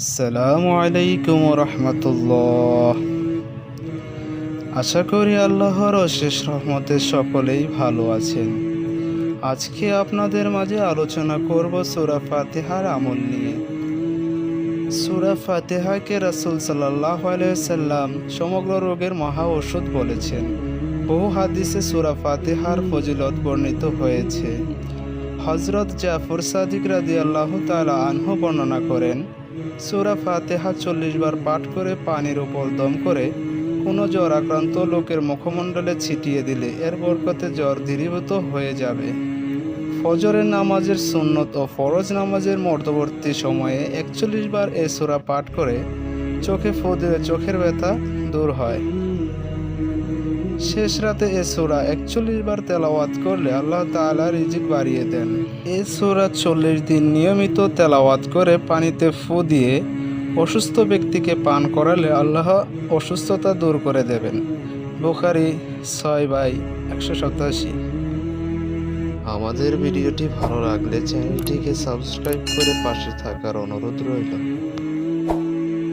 আসসালামু আলাইকুম রহমতুল্লাহ। আশা করি আল্লাহর অশেষ রহমতে সকলেই ভালো আছেন। আজকে আপনাদের মাঝে আলোচনা করব সূরা ফাতিহার আমল নিয়ে। সূরা ফাতিহাকে রাসূল সাল্লাল্লাহু আলাইহি ওয়াসাল্লাম সমগ্র রোগের মহা ঔষধ বলেছেন। বহু হাদিসে সূরা ফাতিহার ফজিলত বর্ণিত হয়েছে। হযরত জাফর সাদিক রাদিয়াল্লাহু তাআলা আনহু বর্ণনা করেন, সূরা ফাতিহা 40 বার পাঠ করে পানির উপর দম করে কোনো জ্বর আক্রান্ত লোকের মুখমণ্ডলে ছিটিয়ে দিলে এর বরকতে জ্বর দূরীভূত হয়ে যাবে। ফজরের নামাজের সুন্নত ও ফরজ নামাজের মধ্যবর্তী সময়ে 41 বার এ সূরা পাঠ করে চোখে ফু দিলে চোখের ব্যথা দূর হয়। শেষ রাতে এ সূরা 41 বার তেলাওয়াত করলে আল্লাহ তাআলা রিজিক বাড়িয়ে দেন। এ সূরা 40 দিন নিয়মিত তেলাওয়াত করে পানিতে ফু দিয়ে অসুস্থ ব্যক্তিকে পান করালে আল্লাহ অসুস্থতা দূর করে দেবেন। বুখারী 6/187। আমাদের ভিডিওটি ভালো লাগলে চ্যানেলটিকে সাবস্ক্রাইব করে পাশে থাকার অনুরোধ রইল।